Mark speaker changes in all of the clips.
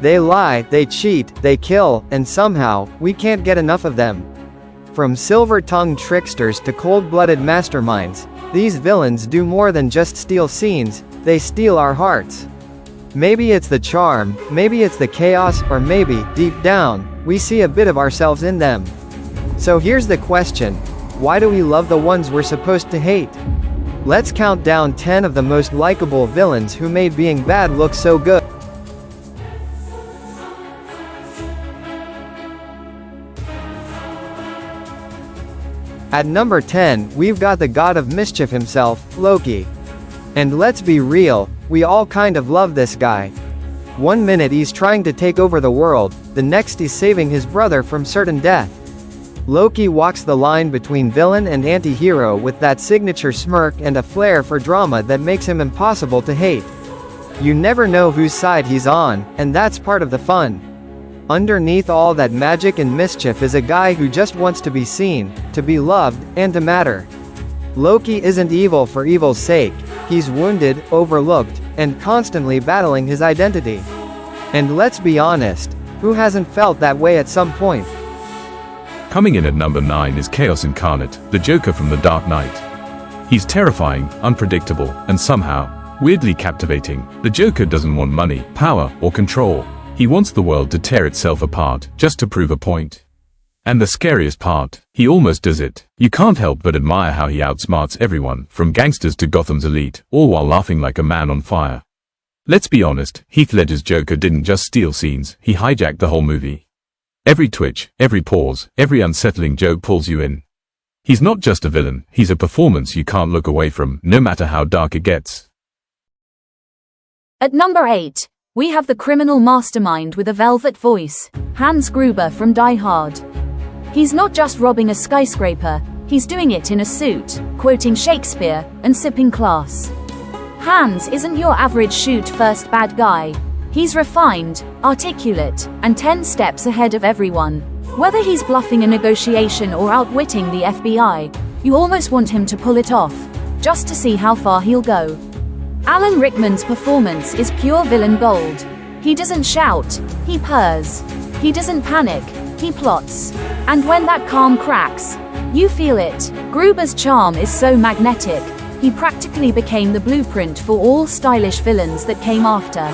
Speaker 1: They lie, they cheat, they kill, and somehow, we can't get enough of them. From silver-tongued tricksters to cold-blooded masterminds, these villains do more than just steal scenes, they steal our hearts. Maybe it's the charm, maybe it's the chaos, or maybe, deep down, we see a bit of ourselves in them. So here's the question: why do we love the ones we're supposed to hate? Let's count down 10 of the most likable villains who made being bad look so good. At number 10, we've got the god of mischief himself, Loki. And let's be real, we all kind of love this guy. One minute he's trying to take over the world, the next he's saving his brother from certain death. Loki walks the line between villain and anti-hero with that signature smirk and a flair for drama that makes him impossible to hate. You never know whose side he's on, and that's part of the fun. Underneath all that magic and mischief is a guy who just wants to be seen, to be loved, and to matter. Loki isn't evil for evil's sake, he's wounded, overlooked, and constantly battling his identity. And let's be honest, who hasn't felt that way at some point?
Speaker 2: Coming in at number 9 is Chaos Incarnate, the Joker from The Dark Knight. He's terrifying, unpredictable, and somehow, weirdly captivating. The Joker doesn't want money, power, or control. He wants the world to tear itself apart, just to prove a point. And the scariest part, he almost does it. You can't help but admire how he outsmarts everyone, from gangsters to Gotham's elite, all while laughing like a man on fire. Let's be honest, Heath Ledger's Joker didn't just steal scenes, he hijacked the whole movie. Every twitch, every pause, every unsettling joke pulls you in. He's not just a villain, he's a performance you can't look away from, no matter how dark it gets.
Speaker 3: At number 8, we have the criminal mastermind with a velvet voice, Hans Gruber from Die Hard. He's not just robbing a skyscraper, he's doing it in a suit, quoting Shakespeare, and sipping class. Hans isn't your average shoot-first bad guy. He's refined, articulate, and 10 steps ahead of everyone. Whether he's bluffing a negotiation or outwitting the FBI, you almost want him to pull it off, just to see how far he'll go. Alan Rickman's performance is pure villain gold. He doesn't shout, he purrs. He doesn't panic, he plots. And when that calm cracks, you feel it. Gruber's charm is so magnetic, he practically became the blueprint for all stylish villains that came after.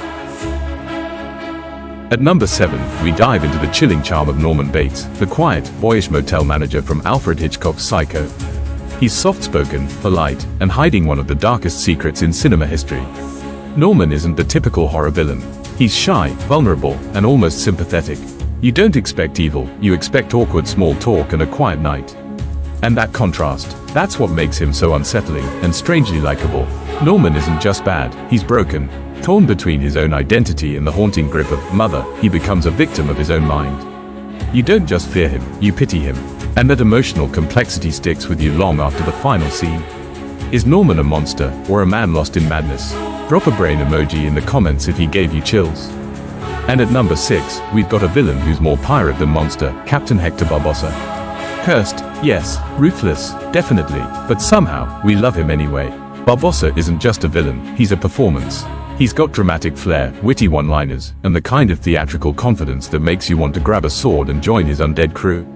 Speaker 2: At number 7, we dive into the chilling charm of Norman Bates, the quiet, boyish motel manager from Alfred Hitchcock's Psycho. He's soft-spoken, polite, and hiding one of the darkest secrets in cinema history. Norman isn't the typical horror villain. He's shy, vulnerable, and almost sympathetic. You don't expect evil, you expect awkward small talk and a quiet night. And that contrast, that's what makes him so unsettling and strangely likable. Norman isn't just bad, he's broken. Torn between his own identity and the haunting grip of mother, he becomes a victim of his own mind. You don't just fear him, you pity him. And that emotional complexity sticks with you long after the final scene. Is Norman a monster, or a man lost in madness? Drop a brain emoji in the comments if he gave you chills. And at number 6, we've got a villain who's more pirate than monster, Captain Hector Barbosa. Cursed, yes, ruthless, definitely, but somehow, we love him anyway. Barbosa isn't just a villain, he's a performance. He's got dramatic flair, witty one-liners, and the kind of theatrical confidence that makes you want to grab a sword and join his undead crew.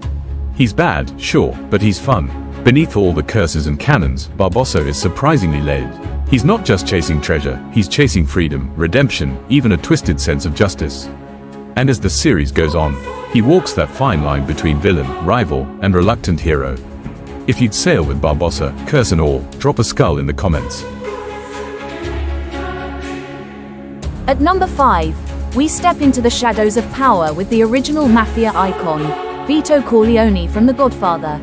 Speaker 2: He's bad, sure, but he's fun. Beneath all the curses and cannons, Barbosa is surprisingly laid. He's not just chasing treasure, he's chasing freedom, redemption, even a twisted sense of justice. And as the series goes on, he walks that fine line between villain, rival, and reluctant hero. If you'd sail with Barbosa, curse and all, drop a skull in the comments.
Speaker 3: At number 5, we step into the shadows of power with the original mafia icon, Veto Corleone from The Godfather.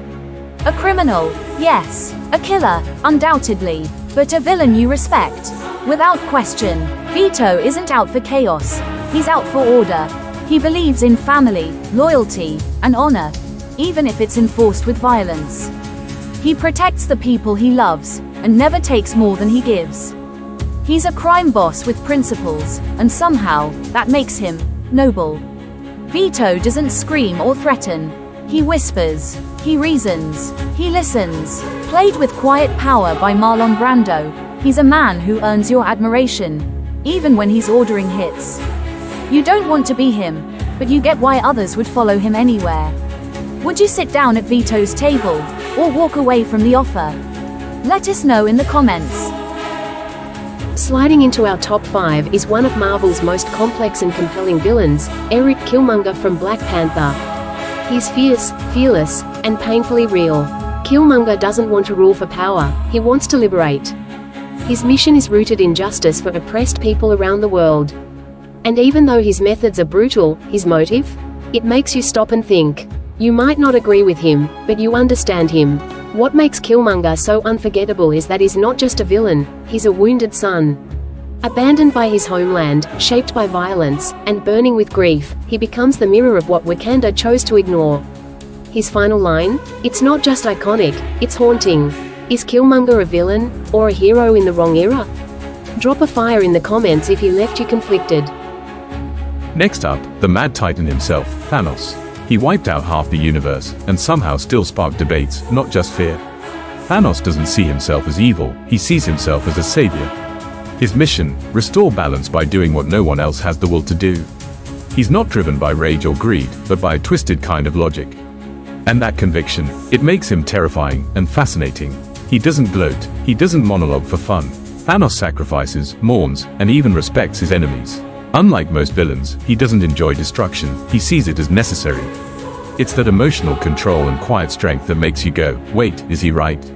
Speaker 3: A criminal, yes. A killer, undoubtedly. But a villain you respect. Without question, Veto isn't out for chaos. He's out for order. He believes in family, loyalty, and honor, even if it's enforced with violence. He protects the people he loves, and never takes more than he gives. He's a crime boss with principles, and somehow, that makes him noble. Veto doesn't scream or threaten. He whispers, he reasons, he listens. Played with quiet power by Marlon Brando, he's a man who earns your admiration, even when he's ordering hits. You don't want to be him, but you get why others would follow him anywhere. Would you sit down at Veto's table, or walk away from the offer? Let us know in the comments.
Speaker 4: Sliding into our top 5 is one of Marvel's most complex and compelling villains, Eric Killmonger from Black Panther. He's fierce, fearless, and painfully real. Killmonger doesn't want to rule for power, he wants to liberate. His mission is rooted in justice for oppressed people around the world. And even though his methods are brutal, his motive? It makes you stop and think. You might not agree with him, but you understand him. What makes Killmonger so unforgettable is that he's not just a villain, he's a wounded son. Abandoned by his homeland, shaped by violence, and burning with grief, he becomes the mirror of what Wakanda chose to ignore. His final line? It's not just iconic, it's haunting. Is Killmonger a villain, or a hero in the wrong era? Drop a fire in the comments if he left you conflicted.
Speaker 2: Next up, the Mad Titan himself, Thanos. He wiped out half the universe, and somehow still sparked debates, not just fear. Thanos doesn't see himself as evil, he sees himself as a savior. His mission, restore balance by doing what no one else has the will to do. He's not driven by rage or greed, but by a twisted kind of logic. And that conviction, it makes him terrifying and fascinating. He doesn't gloat, he doesn't monologue for fun. Thanos sacrifices, mourns, and even respects his enemies. Unlike most villains, he doesn't enjoy destruction, he sees it as necessary. It's that emotional control and quiet strength that makes you go, wait, is he right?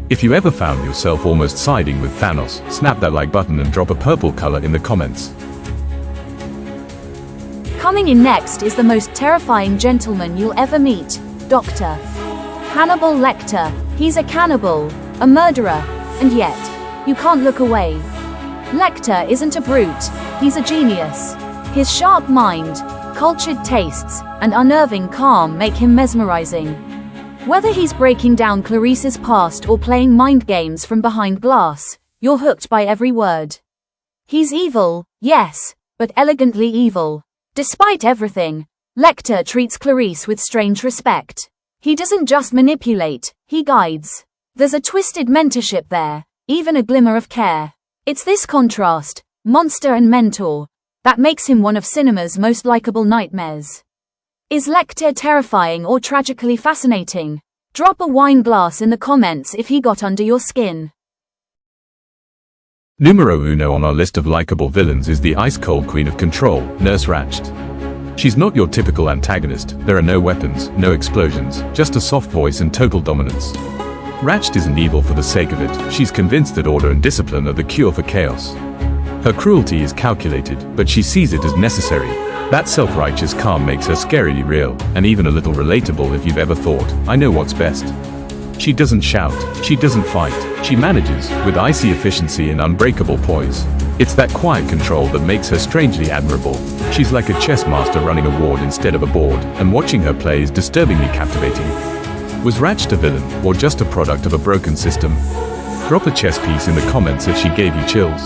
Speaker 2: If you ever found yourself almost siding with Thanos, snap that like button and drop a purple color in the comments.
Speaker 3: Coming in next is the most terrifying gentleman you'll ever meet, Dr. Hannibal Lecter. He's a cannibal, a murderer, and yet, you can't look away. Lecter isn't a brute, he's a genius. His sharp mind, cultured tastes, and unnerving calm make him mesmerizing. Whether he's breaking down Clarice's past or playing mind games from behind glass, you're hooked by every word. He's evil, yes, but elegantly evil. Despite everything, Lecter treats Clarice with strange respect. He doesn't just manipulate, he guides. There's a twisted mentorship there, even a glimmer of care. It's this contrast, monster and mentor, that makes him one of cinema's most likable nightmares. Is Lecter terrifying or tragically fascinating? Drop a wine glass in the comments if he got under your skin.
Speaker 2: Numero uno on our list of likable villains is the ice-cold queen of control, Nurse Ratched. She's not your typical antagonist, there are no weapons, no explosions, just a soft voice and total dominance. Ratched isn't evil for the sake of it, she's convinced that order and discipline are the cure for chaos. Her cruelty is calculated, but she sees it as necessary. That self-righteous calm makes her scarily real, and even a little relatable if you've ever thought, I know what's best. She doesn't shout, she doesn't fight, she manages, with icy efficiency and unbreakable poise. It's that quiet control that makes her strangely admirable. She's like a chess master running a ward instead of a board, and watching her play is disturbingly captivating. Was Ratched a villain, or just a product of a broken system? Drop a chess piece in the comments if she gave you chills.